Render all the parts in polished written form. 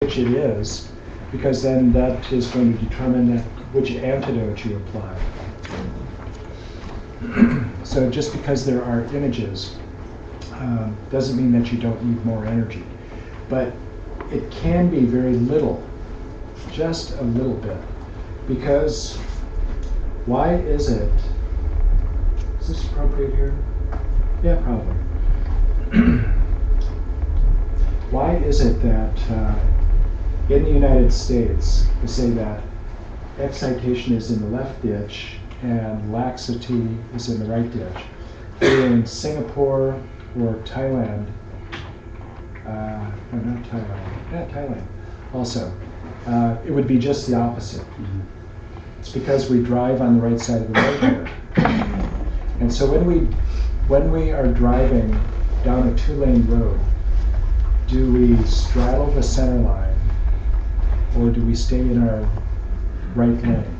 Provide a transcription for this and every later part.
which it is, because then that is going to determine which antidote you apply. So just because there are images doesn't mean that you don't need more energy. But it can be very little, just a little bit. Because why is it, is this appropriate here? Yeah, probably. Why is it that in the United States, they say that excitation is in the left ditch and laxity is in the right ditch? In Singapore or Thailand, no, not Thailand, yeah, Thailand also, it would be just the opposite. Mm-hmm. It's because we drive on the right side of the road here. And so when we are driving down a 2-lane road, do we straddle the center line or do we stay in our right lane?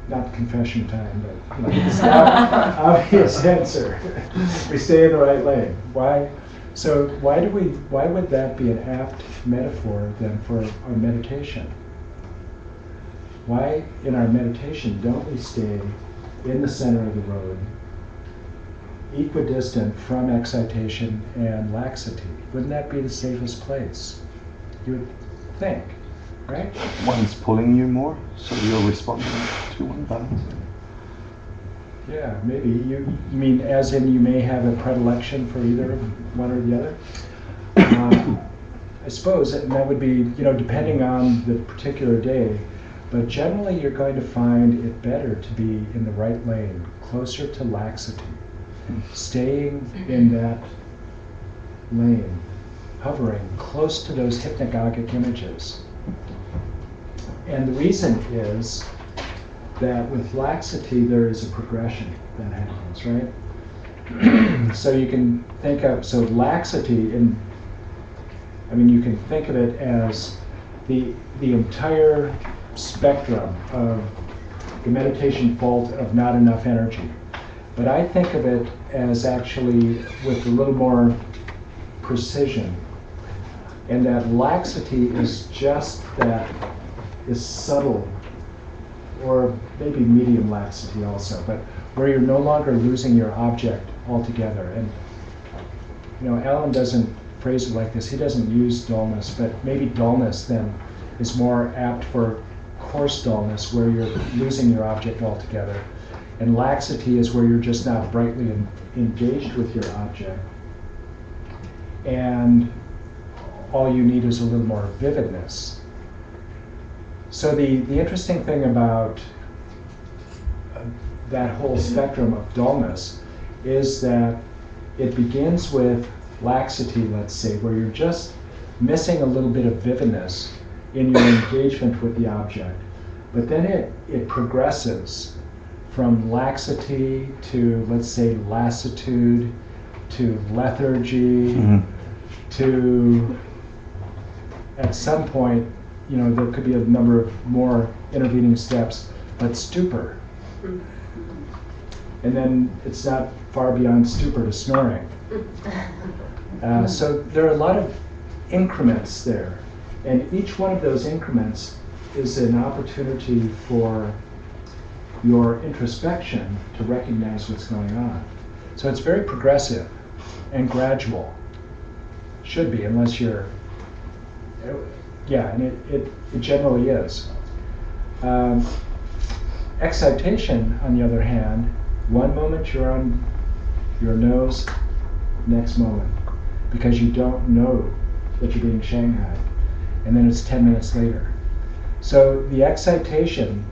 Not confession time, but it's the obvious answer. We stay in the right lane. Why? So why would that be an apt metaphor then for our meditation? Why in our meditation don't we stay in the center of the road, equidistant from excitation and laxity? Wouldn't that be the safest place? You would think, right? One's pulling you more, so you're responding to one balance. Yeah, maybe. You mean as in you may have a predilection for either one or the other? I suppose, and that would be, depending on the particular day, but generally you're going to find it better to be in the right lane, closer to laxity, staying in that lane, hovering close to those hypnagogic images. And the reason is that with laxity there is a progression that happens, right? So you can think of, laxity, you can think of it as the entire spectrum of the meditation fault of not enough energy. But I think of it as actually with a little more precision, and that laxity is just that, is subtle, or maybe medium laxity also, but where you're no longer losing your object altogether. And Alan doesn't phrase it like this. He doesn't use dullness, but maybe dullness then is more apt for coarse dullness, where you're losing your object altogether. And laxity is where you're just not brightly engaged with your object. And all you need is a little more vividness. So the interesting thing about that whole spectrum of dullness is that it begins with laxity, let's say, where you're just missing a little bit of vividness in your engagement with the object. But then it progresses from laxity to, let's say, lassitude, to lethargy, to, at some point, there could be a number of more intervening steps, but stupor. And then it's not far beyond stupor to snoring. So there are a lot of increments there. And each one of those increments is an opportunity for your introspection to recognize what's going on. So it's very progressive and gradual. Should be, unless you're, and it generally is. Excitation, on the other hand, one moment you're on your nose, next moment, because you don't know that you're being shanghaied. And then it's 10 minutes later. So the excitation,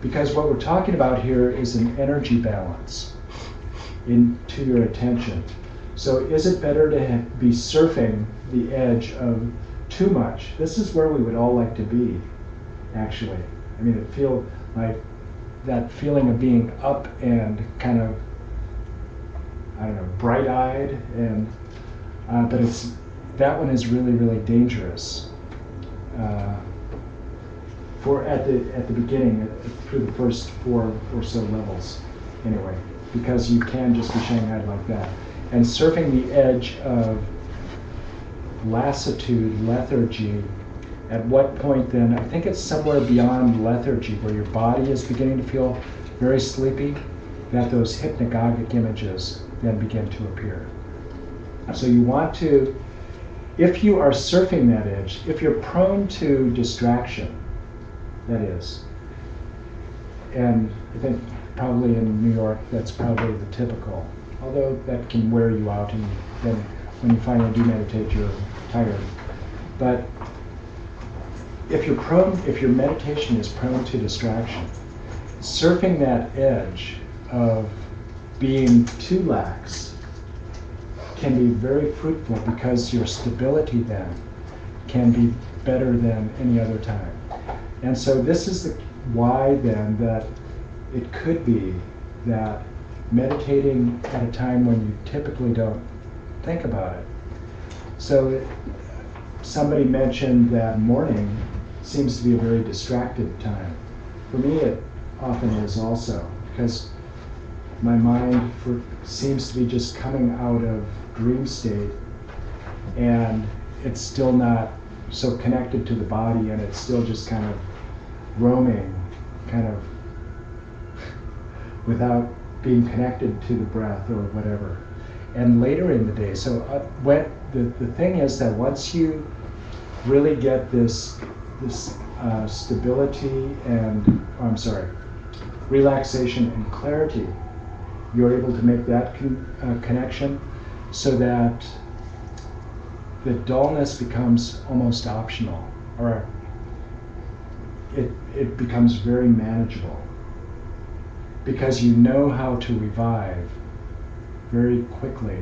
because what we're talking about here is an energy balance into your attention. So is it better to be surfing the edge of too much? This is where we would all like to be, actually. It feels like that feeling of being up and kind of, bright-eyed, and but that one is really, really dangerous. For at the beginning, through the first 4 or so levels, anyway, because you can just be shanghaied like that. And surfing the edge of lassitude, lethargy, at what point then, I think it's somewhere beyond lethargy, where your body is beginning to feel very sleepy, that those hypnagogic images then begin to appear. So you want to, if you are surfing that edge, if you're prone to distraction, that is, and I think probably in New York that's probably the typical, although that can wear you out, and then when you finally do meditate you're tired. But if your meditation is prone to distraction, surfing that edge of being too lax can be very fruitful, because your stability then can be better than any other time. And so this is why then that it could be that meditating at a time when you typically don't think about it. So somebody mentioned that morning seems to be a very distracted time. For me it often is also, because my mind seems to be just coming out of dream state, and it's still not so connected to the body, and it's still just kind of roaming, kind of without being connected to the breath or whatever. And later in the day, so when the thing is that once you really get this stability and, relaxation and clarity, you're able to make that connection, so that the dullness becomes almost optional, or it becomes very manageable, because you know how to revive very quickly.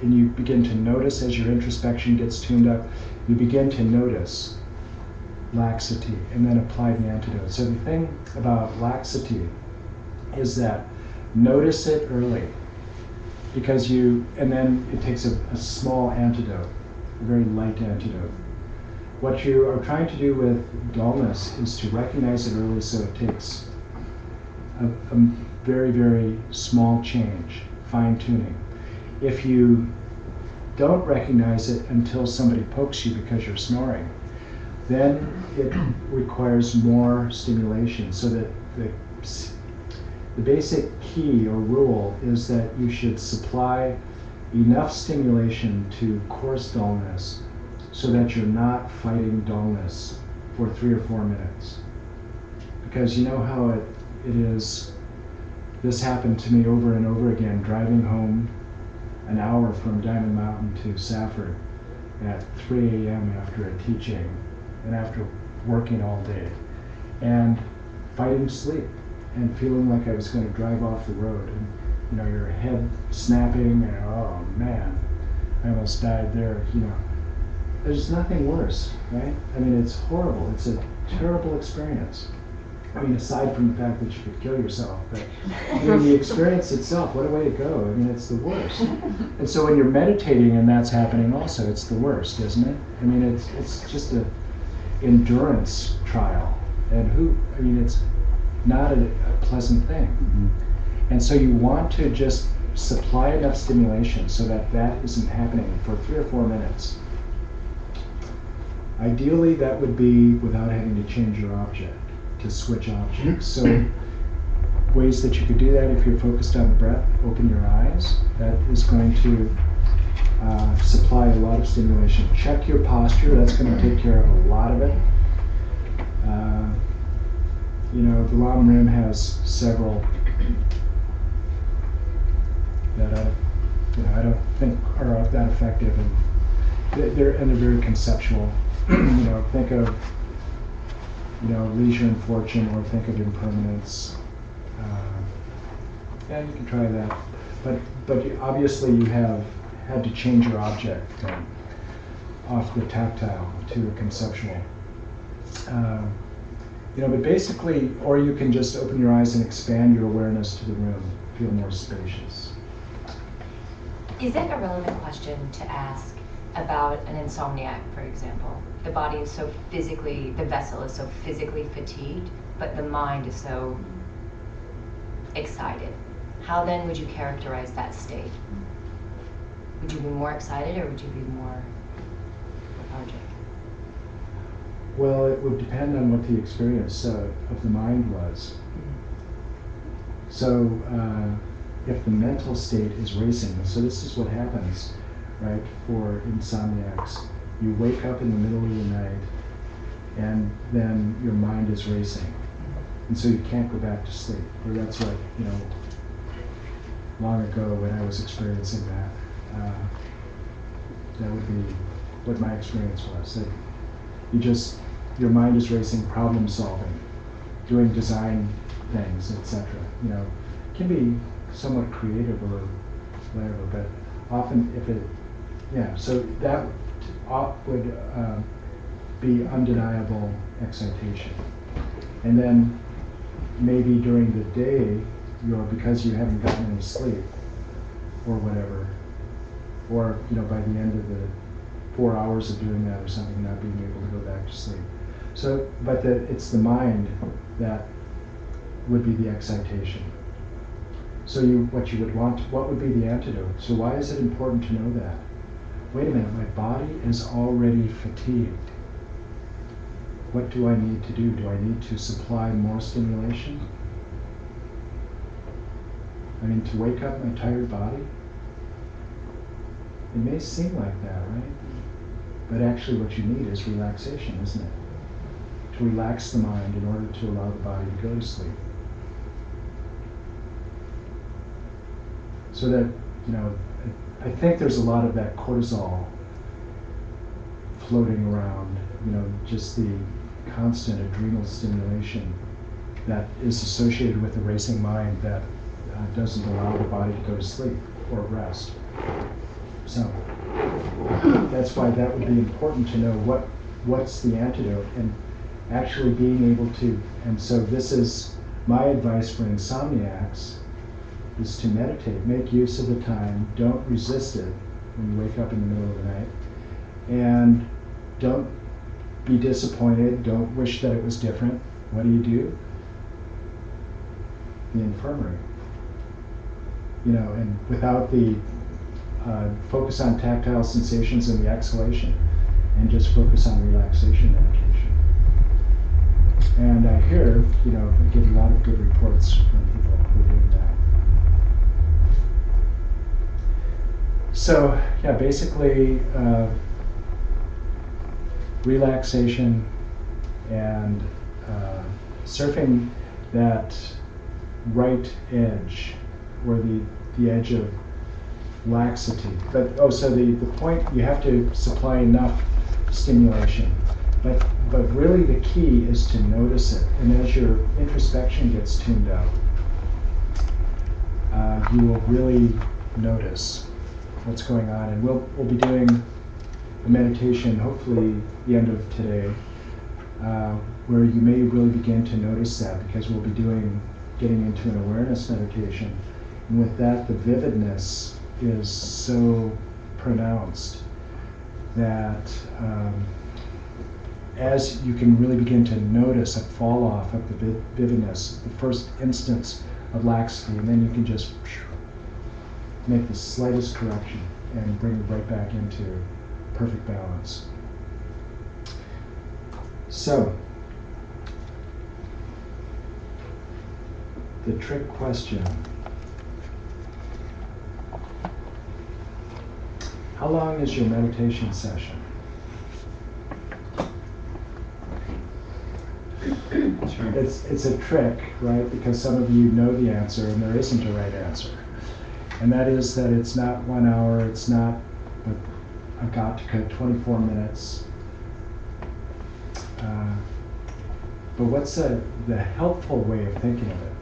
And you begin to notice, as your introspection gets tuned up, you begin to notice laxity and then apply the antidote. So the thing about laxity is that notice it early, because and then it takes a small antidote, a very light antidote. What you are trying to do with dullness is to recognize it early, so it takes a very, very small change, fine-tuning. If you don't recognize it until somebody pokes you because you're snoring, then it requires more stimulation. So that the basic key or rule is that you should supply enough stimulation to coarse dullness so that you're not fighting dullness for 3 or 4 minutes. Because you know how it is. This happened to me over and over again, driving home an hour from Diamond Mountain to Safford at 3 a.m. after a teaching and after working all day, and fighting sleep and feeling like I was going to drive off the road, and your head snapping, and oh man, I almost died there. There's nothing worse, right? I mean, it's horrible. It's a terrible experience. I mean, aside from the fact that you could kill yourself, but the experience itself, what a way to go. I mean, it's the worst. And so when you're meditating and that's happening also, it's the worst, isn't it? I mean, it's just an endurance trial. And it's not a pleasant thing. Mm-hmm. And so you want to just supply enough stimulation so that isn't happening for 3 or 4 minutes. Ideally, that would be without having to change your object, to switch objects. So ways that you could do that, if you're focused on the breath, open your eyes. That is going to supply a lot of stimulation. Check your posture. That's going to take care of a lot of it. The Lam Rim has several that I don't think are that effective, and they're very conceptual. Think of leisure and fortune, or think of impermanence. You can try that, but obviously you have had to change your object off the tactile to a conceptual. But basically, or you can just open your eyes and expand your awareness to the room, feel more spacious. Is it a relevant question to ask about an insomniac, for example? The body is so physically, the vessel is so physically fatigued, but the mind is so excited. How then would you characterize that state? Would you be more excited, or would you be more lethargic? Well, it would depend on what the experience of the mind was. So if the mental state is racing, so this is what happens, right, for insomniacs. You wake up in the middle of the night and then your mind is racing. And so you can't go back to sleep. Or that's what, long ago when I was experiencing that, that would be what my experience was. That your mind is racing, problem solving, doing design things, etc. Can be somewhat creative or whatever, but often so that would be undeniable excitation. And then maybe during the day, because you haven't gotten any sleep or whatever, or by the end of the 4 hours of doing that or something, not being able to go back to sleep. So, but it's the mind that would be the excitation. So what you would want, what would be the antidote? So why is it important to know that? Wait a minute, my body is already fatigued. What do I need to do? Do I need to supply more stimulation? I mean, to wake up my tired body? It may seem like that, right? But actually what you need is relaxation, isn't it? To relax the mind in order to allow the body to go to sleep. So that, I think there's a lot of that cortisol floating around, just the constant adrenal stimulation that is associated with the racing mind that doesn't allow the body to go to sleep or rest. So that's why that would be important to know what's the antidote, and actually being able to, and so this is my advice for insomniacs, is to meditate, make use of the time, don't resist it when you wake up in the middle of the night, and don't be disappointed, don't wish that it was different. What do? The infirmary. And without the focus on tactile sensations and the exhalation, and just focus on relaxation meditation. And I hear, I get a lot of good reports from people who are doing that. So, basically, relaxation and surfing that right edge, or the edge of laxity. But so the point, you have to supply enough stimulation. But really the key is to notice it. And as your introspection gets tuned up, you will really notice what's going on. And we'll be doing a meditation, hopefully the end of today, where you may really begin to notice that, because we'll be getting into an awareness meditation. And with that, the vividness is so pronounced that as you can really begin to notice a fall off of the vividness, the first instance of laxity, and then you can just make the slightest correction and bring it right back into perfect balance. So, the trick question. How long is your meditation session? It's a trick, right? Because some of you know the answer and there isn't a right answer. And that is that it's not 1 hour, it's not a Gautaka 24 minutes. But what's the helpful way of thinking of it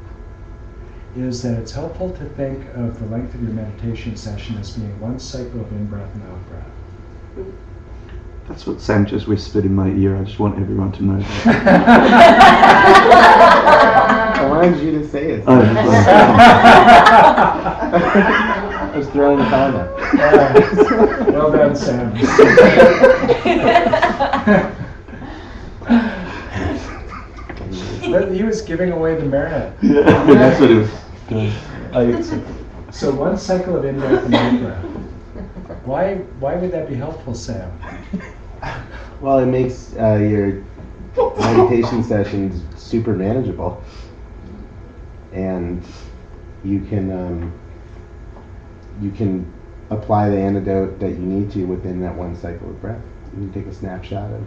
is that it's helpful to think of the length of your meditation session as being one cycle of in-breath and out-breath. That's what Sam just whispered in my ear. I just want everyone to know that. I wanted you to say it. Oh, I was throwing the comment. Well done, Sam. He was giving away the merit. Yeah, that's what it was doing. So one cycle of in-breath and out-breath. Why would that be helpful, Sam? Well, it makes your meditation sessions super manageable, and you can apply the antidote that you need to within that one cycle of breath. You can take a snapshot of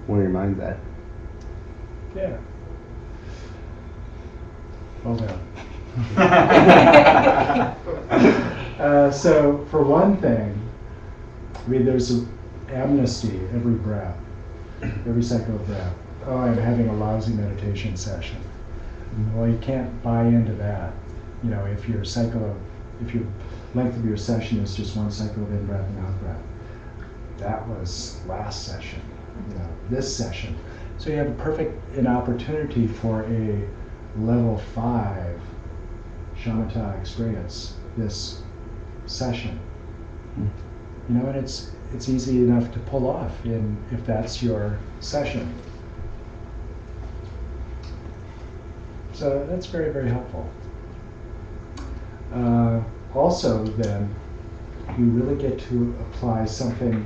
where your mind's at. Yeah. Well done. So for one thing, I mean, there's an amnesty every breath, every cycle of breath. Oh, I'm having a lousy meditation session. Well, you can't buy into that. You know, if your length of your session is just one cycle of in-breath and out-breath. That was last session, you know, this session. So you have an opportunity for a level 5 shamatha experience this session. You know, and it's easy enough to pull off if that's your session. So that's very, very helpful. Also then, you really get to apply something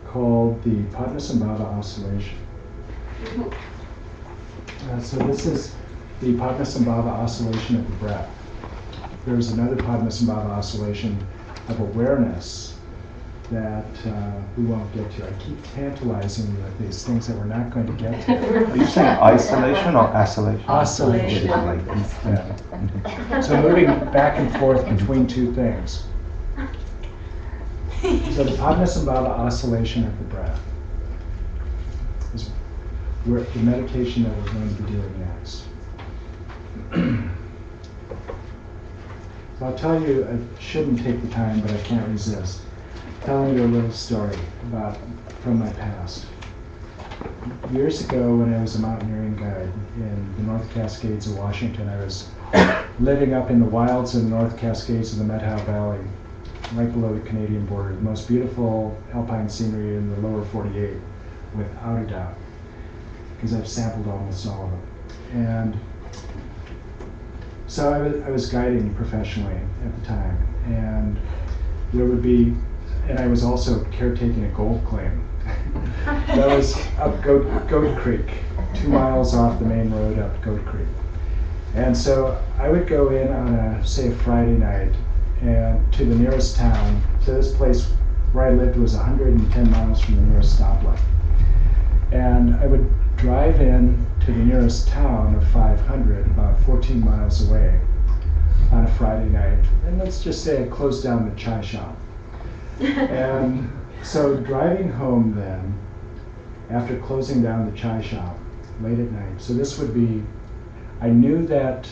called the Padmasambhava oscillation. So this is the Padmasambhava oscillation of the breath. There's another Padmasambhava oscillation of awareness that we won't get to. I keep tantalizing you with these things that we're not going to get to. Are you saying isolation or oscillation? Oscillation. Yeah. So moving back and forth between two things. So the Padmasambhava oscillation of the breath is where the meditation that we're going to be doing next. So I'll tell you, I shouldn't take the time, but I can't resist telling you a little story from my past. Years ago, when I was a mountaineering guide in the North Cascades of Washington, I was living up in the wilds of the North Cascades of the Methow Valley, right below the Canadian border. The most beautiful alpine scenery in the lower 48, without a doubt, because I've sampled almost all of them. And so I was guiding professionally at the time, and there would be, and I was also caretaking a gold claim. That was up Goat Creek, 2 miles off the main road up Goat Creek. And so I would go in on say a Friday night and to the nearest town. So this place where I lived was 110 miles from the nearest stoplight. And I would drive in to the nearest town of 500, about 14 miles away, on a Friday night. And let's just say I closed down the chai shop. And so driving home then, after closing down the chai shop late at night, so this would be, I knew that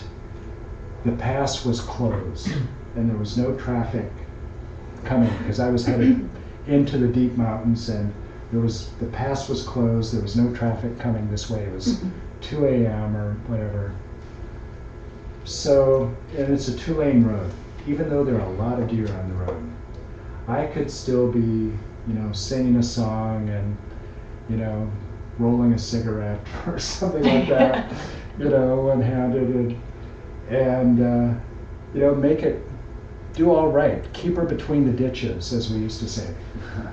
the pass was closed and there was no traffic coming because I was headed into the deep mountains, and the pass was closed, there was no traffic coming this way. It was 2 a.m. or whatever. So, and it's a 2-lane road, even though there are a lot of deer on the road. I could still be, singing a song and, rolling a cigarette or something like that, one-handed, and make it do all right. Keep her between the ditches, as we used to say.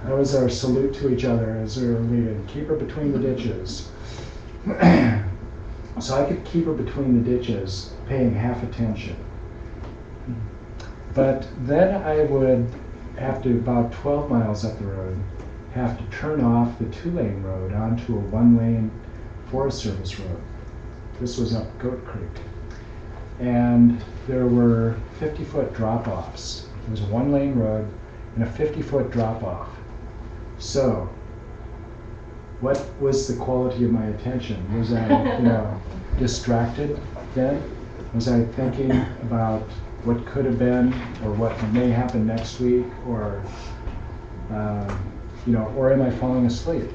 That was our salute to each other as we were leaving. Keep her between the ditches. So I could keep her between the ditches, paying half attention. But then I would have to, about 12 miles up the road, have to turn off the 2-lane road onto a 1-lane Forest Service road. This was up Goat Creek. And there were 50-foot drop-offs. It was a 1-lane road and a 50-foot drop-off. So, what was the quality of my attention? Was I, distracted then? Was I thinking about what could have been, or what may happen next week, or, or am I falling asleep?